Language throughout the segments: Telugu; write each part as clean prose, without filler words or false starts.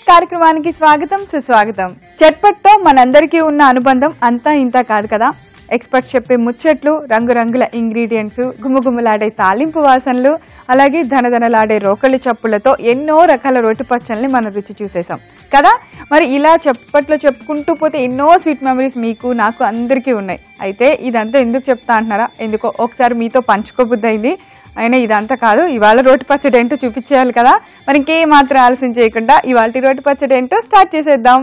కార్యక్రమానికి స్వాగతం సుస్వాగతం. చట్పట్తో మనందరికీ ఉన్న అనుబంధం అంతా ఇంత కాదు కదా. ఎక్స్పర్ట్స్ చెప్పే ముచ్చట్లు, రంగురంగుల ఇంగ్రీడియంట్స్, గుమగుమలాడే తాలింపు వాసనలు, అలాగే ధనధనలాడే రోకలి చప్పులతో ఎన్నో రకాల రోటి పచ్చళ్ళని మనం రుచి చూసేసాం కదా. మరి ఇలా చప్పట్లో చెప్పుకుంటూ పోతే ఎన్నో స్వీట్ మెమరీస్ మీకు నాకు అందరికీ ఉన్నాయి. అయితే ఇదంతా ఎందుకు చెప్తా అంటున్నారా? ఎందుకో ఒకసారి మీతో పంచుకోబుద్ది అయింది. అయినా ఇదంతా కాదు, ఇవాళ రోటి పచ్చడి ఏంటో చూపించేయాలి కదా. మరి ఇంకే మాత్రం ఆలస్యం చేయకుండా ఇవాళ రోటి పచ్చడి ఏంటో స్టార్ట్ చేసేద్దాం.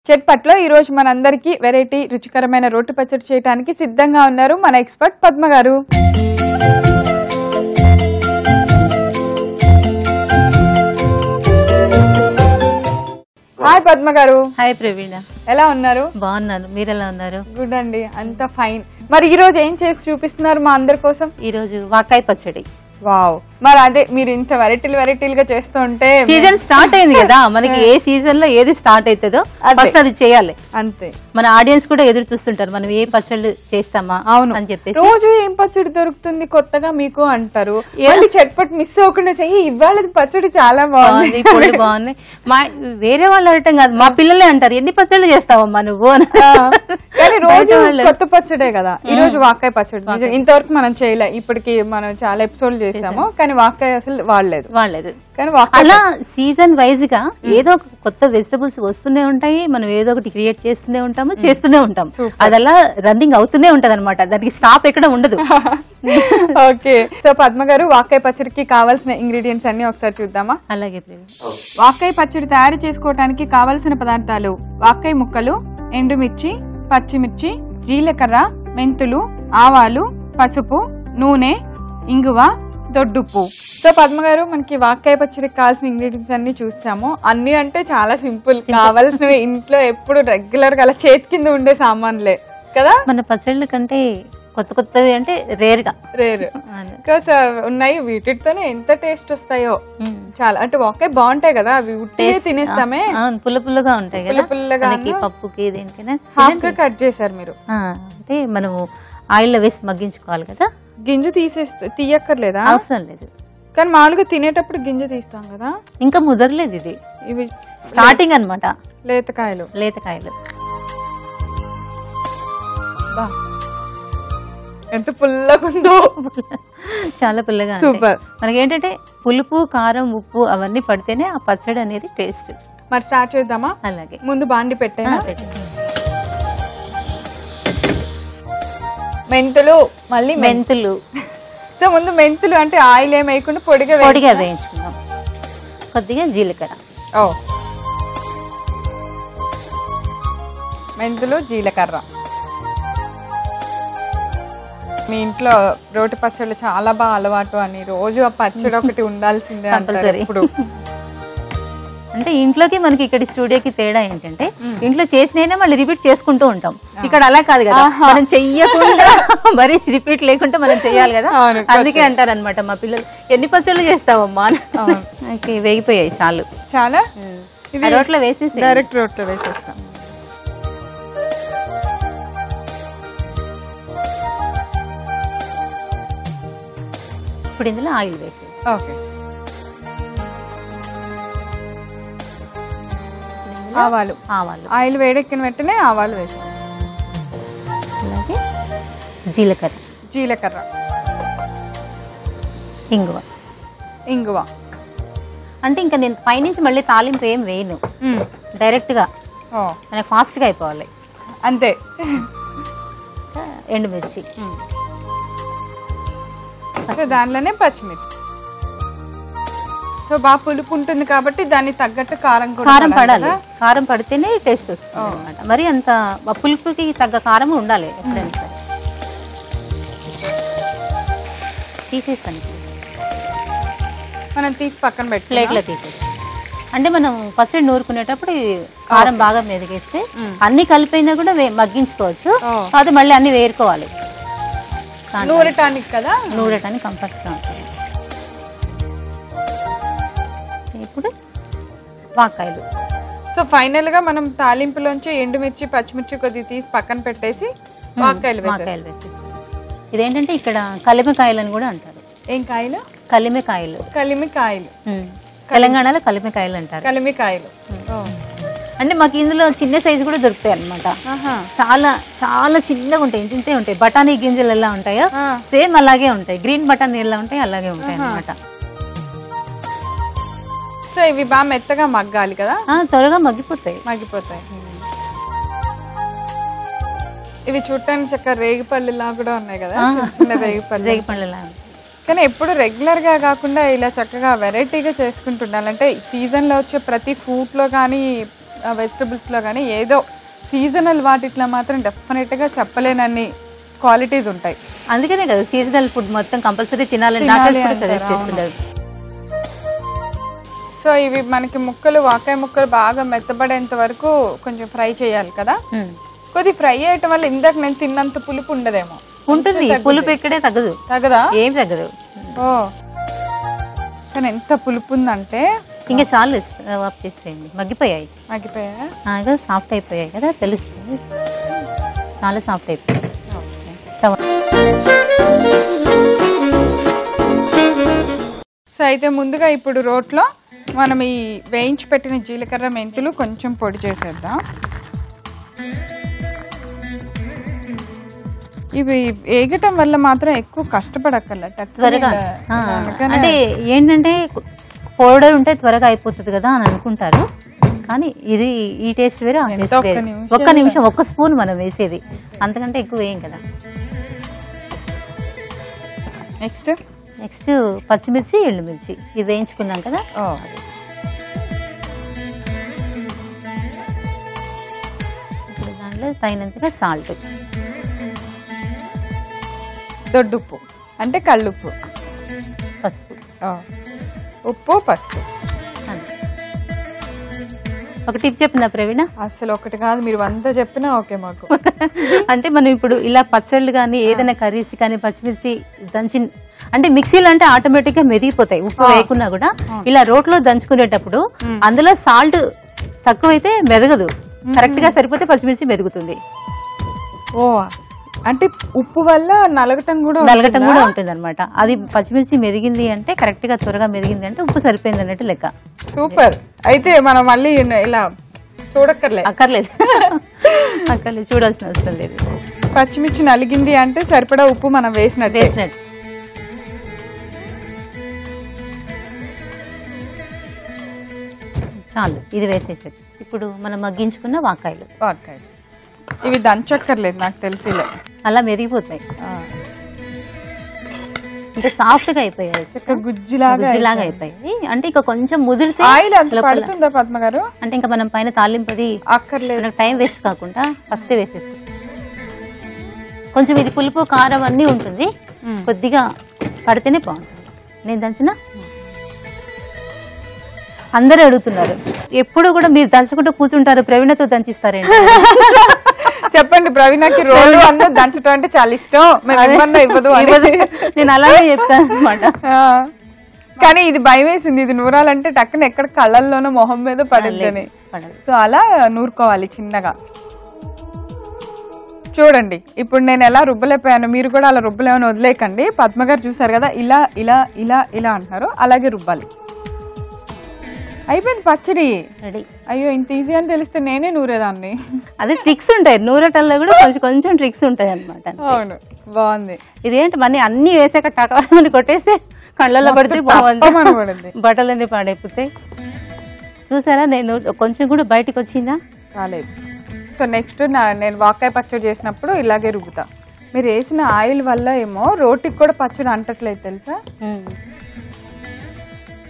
చట్పట్లో ఈ రోజు మనందరికీ వెరైటీ రుచికరమైన రోటి పచ్చడి చేయడానికి సిద్ధంగా ఉన్నారు మన ఎక్స్పర్ట్ పద్మ గారు. హాయ్ పద్మ గారు. హాయ్ ప్రవీణ, ఎలా ఉన్నారు? బాగున్నాను, మీరు ఎలా ఉన్నారు? గుడ్ అండి, అంత ఫైన్. మరి ఈ రోజు ఏం చేసి చూపిస్తున్నారు మా అందరి కోసం? ఈ రోజు వాకాయ పచ్చడి. వావ్, మరి అదే మీరు ఇంత వెరైటీలుగా చేస్తూ ఉంటే సీజన్ స్టార్ట్ అయింది కదా, మనకి ఏ సీజన్ లో ఏది స్టార్ట్ అవుతుందో ఫస్ట్ అది చేయాలి. అంతే, మన ఆడియన్స్ కూడా ఎదురు చూస్తుంటారు మనం ఏ పచ్చళ్ళు చేస్తామా అని చెప్పేసి. రోజు ఏం పచ్చడి దొరుకుతుంది కొత్తగా మీకు అంటారు, చట్పట్ మిస్ అవ్వకుండా చెయ్యి. ఇవాళ పచ్చడి చాలా బాగుంది, బాగున్నాయి. మా వేరే వాళ్ళు అనటం కాదు, మా పిల్లలే అంటారు ఎన్ని పచ్చళ్ళు చేస్తావమ్మా నువ్వు అని. కానీ రోజు కొత్త పచ్చడే కదా. ఈ రోజు వాకాయ పచ్చడి ఇంతవరకు మనం చేయలే. ఇప్పటికి మనం చాలా ఎపిసోడ్లు చేసాము, కానీ వాకాయ అసలు వాడలేదు. కానీ అలా సీజన్ వైజ్ గా ఏదో ఒక కొత్త వెజిటబుల్స్ వస్తూనే ఉంటాయి, మనం ఏదో ఒకటి క్రియేట్ చేస్తూనే ఉంటాం. అదలా రన్నింగ్ అవుతూనే ఉంటది అనమాట, దానికి స్టాప్ ఎక్కడ ఉండదు. ఓకే, సో పద్మ గారు వాకాయ పచ్చడికి కావాల్సిన ఇంగ్రీడియంట్స్ అన్ని ఒకసారి చూద్దామా? అలాగే. వాకాయ పచ్చడి తయారు చేసుకోవడానికి కావలసిన పదార్థాలు: వాకాయ ముక్కలు, ఎండుమిర్చి, పచ్చిమిర్చి, జీలకర్ర, మెంతులు, ఆవాలు, పసుపు, నూనె, ఇంగువ, దొడ్డుప్పు. సో పద్మ గారు, మనకి వాకాయ పచ్చడికి కావాల్సిన ఇంగ్రీడియంట్స్ అన్ని చూసాము. అన్ని అంటే చాలా సింపుల్, కావాల్సినవి ఇంట్లో ఎప్పుడు రెగ్యులర్ గా అలా చేతి కింద ఉండే సామాన్లే కదా. మన పచ్చళ్ళ కంటే కొత్తవి అంటే రేర్ ఉన్నాయి. వీటితోనే ఎంత టేస్ట్ వస్తాయో చాలా. అంటే వాకాయ బాగుంటాయి కదా, అవి ఉట్టిగా తినేస్తామే, పుల్లగా ఉంటాయి కదా. పుల్లగా పప్పుకి దేనికైనా హాఫ్ గా కట్ చేశారు మీరు. అంటే మనము ఆయిల్ వేసి మగ్గించుకోవాలి కదా. గింజ తీయక్కర్లేదా? అవసరం లేదు, కానీ మామూలుగా తినేటప్పుడు గింజ తీస్తాం కదా. ఇంకా ముదరలేదు ఇది, ఇవి స్టార్టింగ్ అనమాట. లేతకాయలు ఎంత పుల్లగా ఉందో, చాలా పుల్లగా. సూపర్. మనకి ఏంటంటే పులుపు, కారం, ఉప్పు అవన్నీ పడితేనే ఆ పచ్చడి అనేది టేస్ట్. మరి స్టార్ట్ చేద్దామా? అలాగే. ముందు బాండి పెట్టేనా? మెంతులు. సో ముందు మెంతులు అంటే ఆయిల్ ఏం వేయకుండా పొడిగా వేయించుకుందాం. కొద్దిగా జీలకర్ర. మెంతులు, జీలకర్ర. మీ ఇంట్లో రోటి పచ్చళ్ళు చాలా బాగా అలవాటు అని, రోజు ఆ పచ్చడి ఒకటి ఉండాల్సిందే అంటారు. ఇప్పుడు అంటే ఇంట్లోకి మనకి ఇక్కడ స్టూడియోకి తేడా ఏంటంటే, ఇంట్లో చేసినైనా మళ్ళీ రిపీట్ చేసుకుంటూ ఉంటాం. ఇక్కడ అలా కాదు కదా, మనం చెయ్యకుండా మరీ రిపీట్ లేకుండా మనం చెయ్యాలి కదా. అందుకే అంటారనమాట మా పిల్లలు, ఎన్ని పచ్చళ్ళు చేస్తావమ్మా. వేగిపోయాయి చాలు. చాలా రోట్లో వేసేసి డైరెక్ట్ రోట్లో వేసేస్తాం. ఇప్పుడు ఇందులో ఆయిల్ వేసి. ఓకే, ఆవాలు. ఆయిల్ వేడెక్కిన వెంటనే ఆవాలు వేసాం. అలాగే జీలకర్ర, ఇంగువ. అంటే ఇంకా నేను పైనుంచి మళ్ళీ తాలింపు ఏం వేయను, డైరెక్ట్ గా మనకి ఫాస్ట్ గా అయిపోవాలి అంతే. ఎండుమిర్చి, దానిలోనే పచ్చిమిర్చి. సో బాగా పులుపు ఉంటుంది కాబట్టి దాన్ని తగ్గట్టు కారం పడాలి. కారం పడితేనే టేస్ట్ వస్తుంది అనమాట. మరి అంత పులుపుకి తగ్గ కారం ఉండాలి ఎప్పుడైనా సరే. తీసేస్తాను, మనం తీసి పక్కన పెట్టి ప్లేట్లో తీసేసి. అంటే మనం పచ్చడి నూరుకునేటప్పుడు కారం బాగా మెదిగేస్తే అన్ని కలిపైనా కూడా మగ్గించుకోవచ్చు. అది మళ్ళీ అన్ని వేరుకోవాలి, నూరటానికి కదా. నూరటానికి కంపల్సరీ ఉంటుంది. ఇప్పుడు వాకాయలు. సో ఫైనల్ గా మనం తాలింపులోంచి ఎండుమిర్చి, పచ్చిమిర్చి కొద్దిగా తీసి పక్కన పెట్టేసి వాకాయలు వేసేసి. ఇదేంటంటే ఇక్కడ కలిమకాయలు అని కూడా అంటారు. ఏం కాయలు? కలిమికాయలు. కలిమికాయలు తెలంగాణలో కలిమికాయలు అంటారు. కలిమికాయలు అంటే మాకు ఇందులో చిన్న సైజు కూడా దొరుకుతాయి అనమాట. చాలా చాలా చిన్నగా ఉంటాయి, ఇంతే ఉంటాయి. బఠానీ గింజలు ఎలా ఉంటాయో సేమ్ అలాగే ఉంటాయి. గ్రీన్ బఠానీ ఎలా ఉంటాయి అలాగే ఉంటాయి అనమాట. సో ఇవి బాగా మెత్తగా మగ్గాలి కదా? త్వరగా మగ్గిపోతాయి. ఇవి చూడటానికి చక్కగా రేగిపళ్ళులా కూడా ఉన్నాయి కదా, చిన్న రేగిపళ్ళులా. కానీ ఎప్పుడు రెగ్యులర్ గా కాకుండా ఇలా చక్కగా వెరైటీగా చేసుకుంటుండాలి. అంటే సీజన్ లో వచ్చే ప్రతి ఫ్రూట్ లో కానీ వెజిటబుల్స్ లో కానీ ఏదో సీజనల్ వాటిట్లో మాత్రం డెఫినెట్ గా చెప్పలేనన్ని క్వాలిటీస్ ఉంటాయి. అందుకనే కదా సీజనల్ ఫుడ్ మొత్తం కంపల్సరీ తినాలని సజెస్ట్ చేస్తున్నారు. సో ఇవి మనకి ముక్కలు, వాకాయ ముక్కలు బాగా మెత్తబడేంత వరకు కొంచెం ఫ్రై చేయాలి కదా. కొద్ది ఫ్రై అయ్యటం వల్ల ఇందాక నేను తిన్నంత పులుపు ఉండదేమో. ఉంటుంది, పులుపు ఎక్కడే తగ్గదు. తగ్గదా? ఏం తగ్గదు. కానీ ఎంత పులుపు ఉందంటే ఇంకా చాలు ఆఫ్ చేసేయండి. మగ్గిపోయాయి సాఫ్ట్ అయిపోయాయి కదా, తెలుస్తుంది. చాలా సాఫ్ట్ అయిపోయాయి. సో అయితే ముందుగా ఇప్పుడు రోట్లో మనం ఈ వేయించి పెట్టిన జీలకర్ర మెంతులు కొంచెం పొడి చేసేద్దాం. ఇవి వేగటం వల్ల మాత్రం ఎక్కువ కష్టపడక్కర్లే, త్వరగా. అంటే ఏంటంటే పౌడర్ ఉంటే త్వరగా అయిపోతుంది కదా అని అనుకుంటారు, కానీ ఇది ఈ టేస్ట్ వేరే, ఆ టేస్ట్ వేరే. ఒక్క నిమిషం, ఒక్క స్పూన్ మనం వేసేది, అంతకంటే ఎక్కువ వేయం కదా. నెక్స్ట్ పచ్చిమిర్చి, ఎండుమిర్చి ఇది వేయించుకున్నాం కదా. ఇప్పుడు దాంట్లో తగినంతగా సాల్ట్, దొడ్డుప్పు అంటే కళ్ళుప్పు, పసుపు, ఉప్పు, పసుపు. ఒక టిప్ చెప్పినా ప్రవీణ? అసలు ఒకటి కాదు, మీరు 100 చెప్పినా ఓకే మాకు. అంటే మనం ఇప్పుడు ఇలా పచ్చళ్ళు కానీ ఏదైనా కర్రీస్ కానీ పచ్చిమిర్చి దంచి, అంటే మిక్సీలో అంటే ఆటోమేటిక్ గా మెదిగిపోతాయి ఉప్పు వేయకున్నా కూడా. ఇలా రోట్లో దంచుకునేటప్పుడు అందులో సాల్ట్ తక్కువైతే మెదగదు, కరెక్ట్ గా సరిపోతే పచ్చిమిర్చి మెదుగుతుంది. అంటే ఉప్పు వల్ల నలగటం కూడా ఉంటుంది అనమాట. అది పచ్చిమిర్చి మెదిగింది అంటే కరెక్ట్ గా త్వరగా మెదిగింది అంటే ఉప్పు సరిపోయింది అన్నట్టు లెక్క. సూపర్. అయితే మనం మళ్ళీ ఇలా అక్కర్లేదు చూడాల్సిన అవసరం లేదు. పచ్చిమిర్చి నలిగింది అంటే సరిపడా ఉప్పు మనం వేసినట్టు. చాలు, ఇది వేసేసేది. ఇప్పుడు మనం మగ్గించుకున్న వాకాయలు ఇవి దంచక్కర్లేదు నాకు తెలిసి, అలా మెరిగిపోతాయి. ఇంకా సాఫ్ట్ గా అయిపోయాయి, గుజ్జులాగా అయిపోయాయి. అంటే ఇంకా కొంచెం ముదిరితే పద్మ గారు, అంటే ఇంకా మనం పైన తాలింపది అక్కర్లేదు, టైం వేస్ట్ కాకుండా ఫస్ట్ వేసేస్తాం. కొంచెం ఇది పులుపు కారం అన్నీ ఉంటుంది, కొద్దిగా పడితేనే బాగుంటుంది. నేను దంచిన అందరూ అడుగుతున్నారు, ఎప్పుడు కూడా మీరు దంచుకుంటూ కూర్చుంటారు, ప్రవీణతో దంచిస్తారేంటి? చెప్పండి, ప్రవీణకి రోడ్డు అందరూ దంచడం అంటే చాలా ఇష్టం, ఇవ్వదు. నేను అలాగే చెప్తాను అనమాట. కానీ ఇది భయం వేసింది, ఇది నూరాలంటే టక్కున ఎక్కడ కళ్ళల్లోనో మొహం మీద పడద్దని. సో అలా నూరుకోవాలి చిన్నగా. చూడండి ఇప్పుడు నేను ఎలా రుబ్బలేకపోయాను, మీరు కూడా అలా రుబ్బలేమని వదిలేకండి. పద్మ గారు చూసారు కదా, ఇలా ఇలా ఇలా ఇలా అంటున్నారు, అలాగే రుబ్బాలి. అయిపోయింది పచ్చడి రెడీ. అయ్యో ఇంత ఈజీ అని తెలిస్తే నేనే నూరేదాన్ని. అదే ట్రిక్స్ ఉంటాయి, నూరటల్లో కూడా కొంచెం ట్రిక్స్ ఉంటాయి అనమాట. అవును, బాగుంది. ఇదేంటి మళ్ళీ అన్ని వేసాక టకాలని కొట్టేస్తే కళ్ళల్లో పడితే బాగుంది, బట్టలన్నీ పాడైపోతాయి. చూసారా నేను కొంచెం కూడా బయటకు వచ్చిందా? రాలేదు. సో నెక్స్ట్ నేను వాకాయ పచ్చడి చేసినప్పుడు ఇలాగే రుబ్బుతా. మీరు వేసిన ఆయిల్ వల్ల ఏమో రోటికి కూడా పచ్చడి అంటట్లేదు తెలుసా.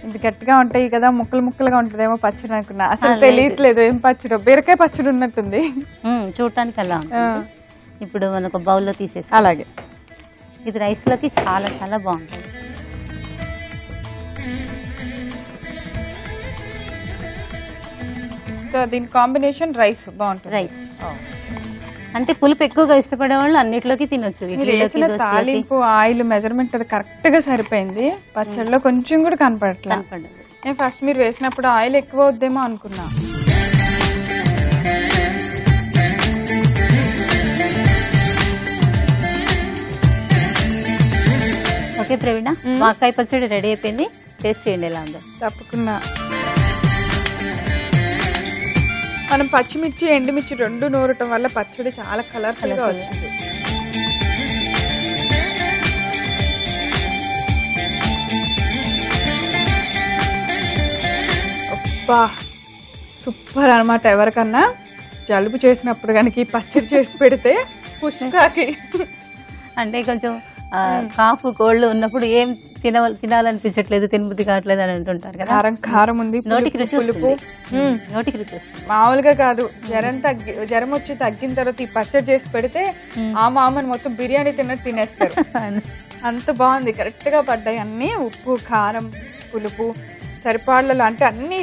ఇది గట్టిగా ఉంటాయి కదా, ముక్కలు ముక్కలుగా ఉంటదేమో పచ్చడి అనుకున్నా, అసలు తెలియట్లేదు ఏం పచ్చడి. బీరకాయ పచ్చడి ఉన్నట్టుంది చూడటానికి. అలా ఇప్పుడు మనకు బౌల్లో తీసేసి అలాగే. ఇది రైస్ లోకి చాలా చాలా బాగుంటుంది. సో దీని కాంబినేషన్ రైస్ బాగుంటుంది. రైస్ అంటే పులుపు ఎక్కువగా ఇష్టపడే వాళ్ళు అన్నిట్లోకి తినొచ్చు. తాలింపు ఆయిల్ మెజర్మెంట్ అది కరెక్ట్ గా సరిపోయింది, పచ్చడిలో కొంచెం కూడా కనపడట్లేదు. నేను ఫస్ట్ మీరు వేసినప్పుడు ఆయిల్ ఎక్కువ అవుద్దేమో అనుకున్నా. ఓకే ప్రవీణ, వాకాయ పచ్చడి రెడీ అయిపోయింది. టేస్ట్ చేయండి ఎలా ఉందో. తప్పకుండా. మనం పచ్చిమిర్చి ఎండుమిర్చి రెండు నూరటం వల్ల పచ్చడి చాలా కలర్ఫుల్ గా వచ్చింది. అబ్బా సూపర్ అనమాట. ఎవరికన్నా జలుబు చేసినప్పుడు కనుక పచ్చడి చేసి పెడితే పుష్కాకి అంటే కొంచెం కాఫ్ కోల్డ్ ఉన్నప్పుడు ఏం తినాలనిపించట్లేదు, తినబుద్ధి కావట్లేదు అని అంటుంటారు కదా. కారం కారం ఉంది, నోటికి రుచి పులుపు. నోటికి రుచి మామూలుగా కాదు. జ్వరం వచ్చి తగ్గిన తర్వాత ఈ పచ్చడి చేసి పెడితే ఆ మామని మొత్తం బిర్యానీ తిన్నట్టు తినేస్తారు. అంత బాగుంది. కరెక్ట్ గా పడ్డాయి అన్ని. ఉప్పు, కారం, పులుపు సరిపాళ్ళలో అంటే అన్ని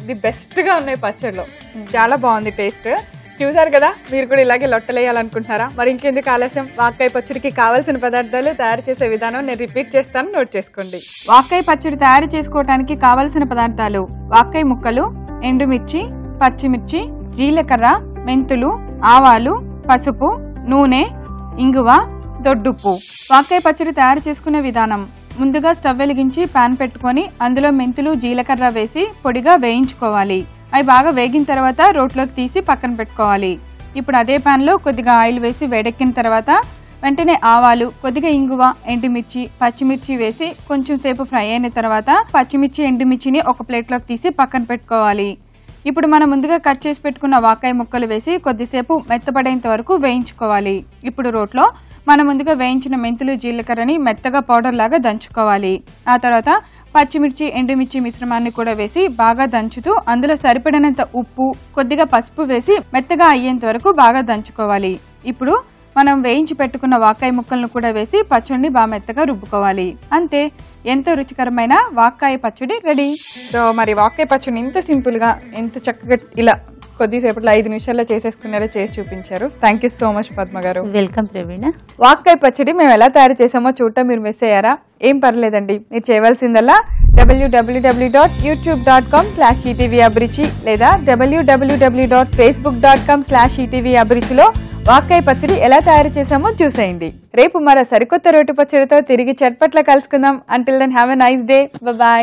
ది బెస్ట్ గా ఉన్నాయి పచ్చడిలో. చాలా బాగుంది టేస్ట్. చూసారు కదా, మీరు కూడా ఇలాగే లొట్టలేయాలనుకుంటున్నారా? మరి ఇంకెందుకు ఆలస్యం, వాకాయ పచ్చడికి కావాల్సిన పదార్థాలు తయారు చేసే విధానం నేను రిపీట్ చేస్తాను, నోట్ చేసుకోండి. వాకాయ పచ్చడి తయారు చేసుకోవడానికి కావలసిన పదార్థాలు: వాకాయ ముక్కలు, ఎండుమిర్చి, పచ్చిమిర్చి, జీలకర్ర, మెంతులు, ఆవాలు, పసుపు, నూనె, ఇంగువ, దొడ్డుప్పు. వాకాయ పచ్చడి తయారు చేసుకునే విధానం: ముందుగా స్టవ్ వెలిగించి పాన్ పెట్టుకొని అందులో మెంతులు, జీలకర్ర వేసి పొడిగా వేయించుకోవాలి. అవి బాగా వేగిన తర్వాత రోట్లోకి తీసి పక్కన పెట్టుకోవాలి. ఇప్పుడు అదే పాన్ లో కొద్దిగా ఆయిల్ వేసి వేడెక్కిన తర్వాత వెంటనే ఆవాలు, కొద్దిగా ఇంగువ, ఎండుమిర్చి, పచ్చిమిర్చి వేసి కొంచెం సేపు ఫ్రై అయిన తర్వాత పచ్చిమిర్చి, ఎండుమిర్చిని ఒక ప్లేట్లోకి తీసి పక్కన పెట్టుకోవాలి. ఇప్పుడు మనం ముందుగా కట్ చేసి పెట్టుకున్న వాకాయ ముక్కలు వేసి కొద్దిసేపు మెత్తపడేంత వరకు వేయించుకోవాలి. ఇప్పుడు రోట్లో మనం ముందుగా వేయించిన మెంతులు, జీలకర్రని మెత్తగా పౌడర్ లాగా దంచుకోవాలి. ఆ తర్వాత పచ్చిమిర్చి, ఎండుమిర్చి మిశ్రమాన్ని కూడా వేసి బాగా దంచుతూ అందులో సరిపడినంత ఉప్పు, కొద్దిగా పసుపు వేసి మెత్తగా అయ్యేంత వరకు బాగా దంచుకోవాలి. ఇప్పుడు మనం వేయించి పెట్టుకున్న వాకాయ ముక్కలను కూడా వేసి పచ్చడిని బాగా మెత్తగా రుబ్బుకోవాలి. అంతే, ఎంతో రుచికరమైన వాకాయ పచ్చడి రెడీ. సో మరి వాకాయ పచ్చడి ఇంత సింపుల్ గా, ఎంత చక్కగా ఇలా కొద్దిసేపట్లో 5 నిమిషాల్లో చేసేసుకునేలా చేసి చూపించారు. Thank you so much Padma గారు. వెల్కమ్ ప్రవీణ. వాకాయ పచ్చడి మేము ఎలా తయారు చేసామో చూడటం మీరు మిస్ అయ్యారా? ఏం పర్లేదండి, మీరు చేయవలసిందల్లా www.youtube.com/etvabruchi లేదా www.facebook.com/etvabruchiలో వాకాయ పచ్చడి ఎలా తయారు చేసామో చూసేయండి. రేపు మరో సరికొత్త రోటి పచ్చడితో తిరిగి చట్పట్ల కలుసుకుందాం. Until then have a nice day. Bye.